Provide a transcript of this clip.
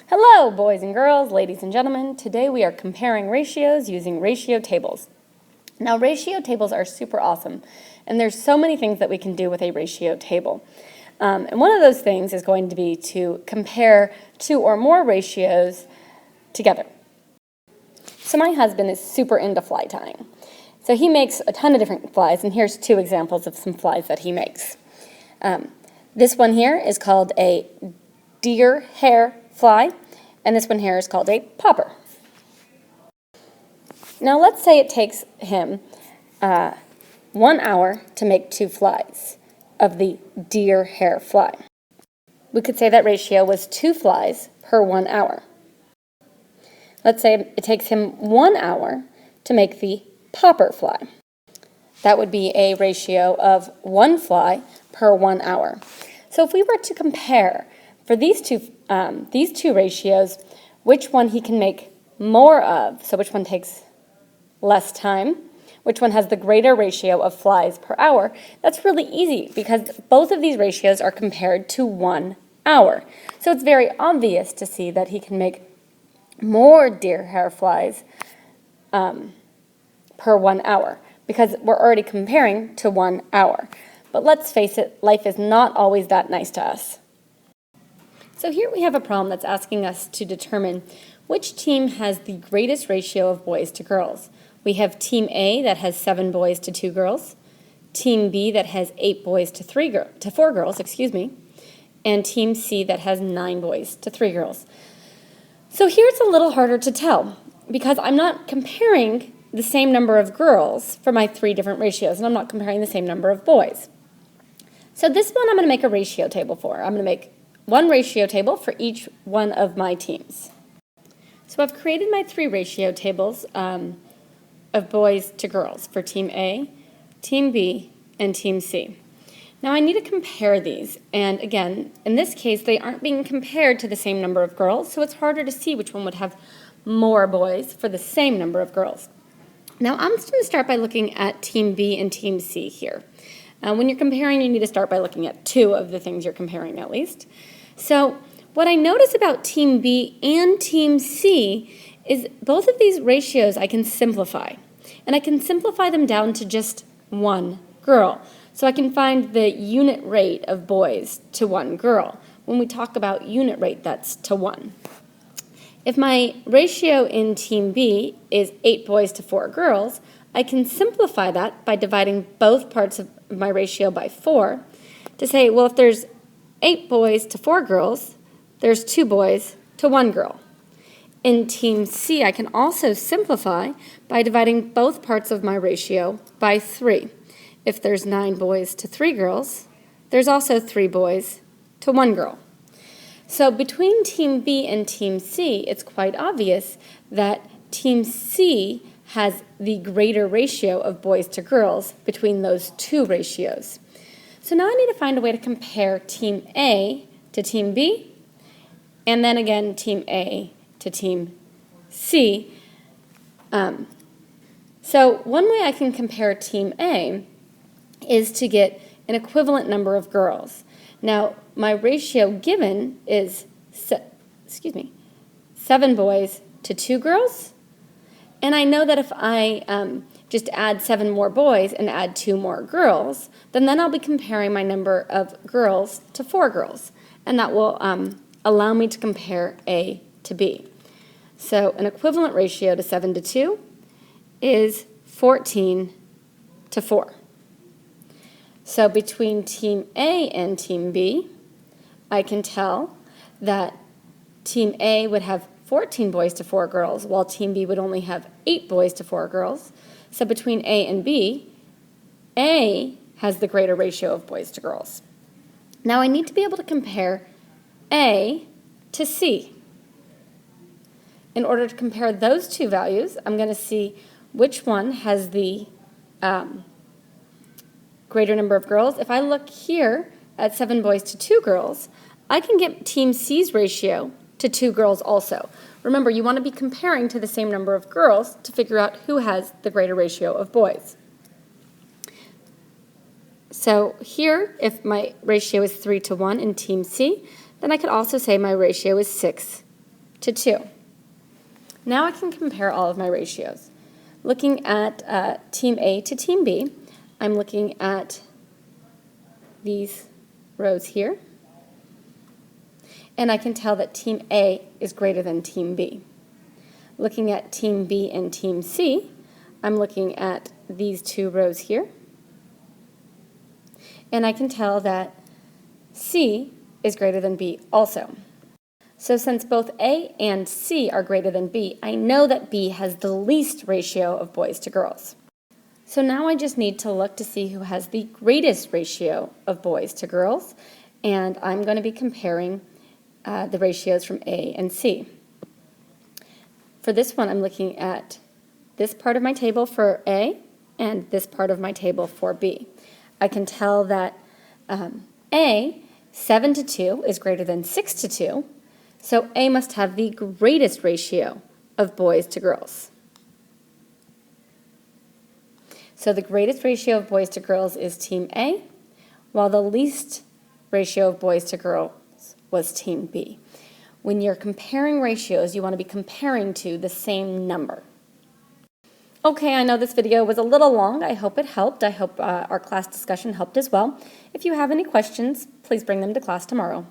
Hello, boys and girls, ladies and gentlemen. Today we are comparing ratios using ratio tables. Now, ratio tables are super awesome, and there's so many things that we can do with a ratio table. And one of those things is going to be to compare two or more ratios together. So my husband is super into fly tying. So he makes a ton of different flies, and here's two examples of some flies that he makes. This one here is called a deer hair fly, and this one here is called a popper. Now let's say it takes him 1 hour to make two flies of the deer hair fly. We could say that ratio was 2 flies per 1 hour. Let's say it takes him 1 hour to make the popper fly. That would be a ratio of 1 fly per 1 hour. So if we were to compare for these two ratios, which one he can make more of, so which one takes less time, which one has the greater ratio of flies per hour, that's really easy because both of these ratios are compared to 1 hour. So it's very obvious to see that he can make more deer hair flies per 1 hour because we're already comparing to 1 hour. But let's face it, life is not always that nice to us. So here we have a problem that's asking us to determine which team has the greatest ratio of boys to girls. We have Team A that has 7 boys to 2 girls, Team B that has 8 boys to 4 girls, and Team C that has 9 boys to 3 girls. So here it's a little harder to tell because I'm not comparing the same number of girls for my 3 different ratios, and I'm not comparing the same number of boys. So this one I'm going to make a ratio table for. I'm going to make one ratio table for each one of my teams. So I've created my 3 ratio tables of boys to girls for Team A, Team B, and Team C. Now I need to compare these, and again, in this case, they aren't being compared to the same number of girls, so it's harder to see which one would have more boys for the same number of girls. Now I'm just going to start by looking at Team B and Team C here. When you're comparing, you need to start by looking at 2 of the things you're comparing at least. So what I notice about Team B and Team C is both of these ratios I can simplify. And I can simplify them down to just 1 girl. So I can find the unit rate of boys to 1 girl. When we talk about unit rate, that's to 1. If my ratio in Team B is 8 boys to 4 girls, I can simplify that by dividing both parts of my ratio by 4 to say, well, if there's 8 boys to 4 girls, there's 2 boys to 1 girl. In Team C, I can also simplify by dividing both parts of my ratio by 3. If there's 9 boys to 3 girls, there's also 3 boys to 1 girl. So between Team B and Team C, it's quite obvious that Team C has the greater ratio of boys to girls between those 2 ratios. So now I need to find a way to compare Team A to Team B, and then again Team A to Team C. So one way I can compare Team A is to get an equivalent number of girls. Now, my ratio given is 7 boys to 2 girls, and I know that if I just add 7 more boys and add 2 more girls, then I'll be comparing my number of girls to 4 girls, and that will allow me to compare A to B. So an equivalent ratio to 7 to 2 is 14 to 4. So between Team A and Team B, I can tell that Team A would have 14 boys to 4 girls, while Team B would only have 8 boys to 4 girls. So between A and B, A has the greater ratio of boys to girls. Now I need to be able to compare A to C. In order to compare those 2 values, I'm going to see which one has the greater number of girls. If I look here at 7 boys to 2 girls, I can get Team C's ratio to 2 girls also. Remember, you want to be comparing to the same number of girls to figure out who has the greater ratio of boys. So here, if my ratio is 3 to 1 in Team C, then I could also say my ratio is 6 to 2. Now I can compare all of my ratios. Looking at Team A to Team B, I'm looking at these rows here, and I can tell that Team A is greater than Team B. Looking at Team B and Team C, I'm looking at these 2 rows here, and I can tell that C is greater than B also. So since both A and C are greater than B, I know that B has the least ratio of boys to girls. So now I just need to look to see who has the greatest ratio of boys to girls, and I'm going to be comparing the ratios from A and C. For this one, I'm looking at this part of my table for A and this part of my table for B. I can tell that A, 7 to 2, is greater than 6 to 2, so A must have the greatest ratio of boys to girls. So the greatest ratio of boys to girls is Team A, while the least ratio of boys to girls was Team B. When you're comparing ratios, you want to be comparing to the same number. Okay, I know this video was a little long. I hope it helped. I hope our class discussion helped as well. If you have any questions, please bring them to class tomorrow.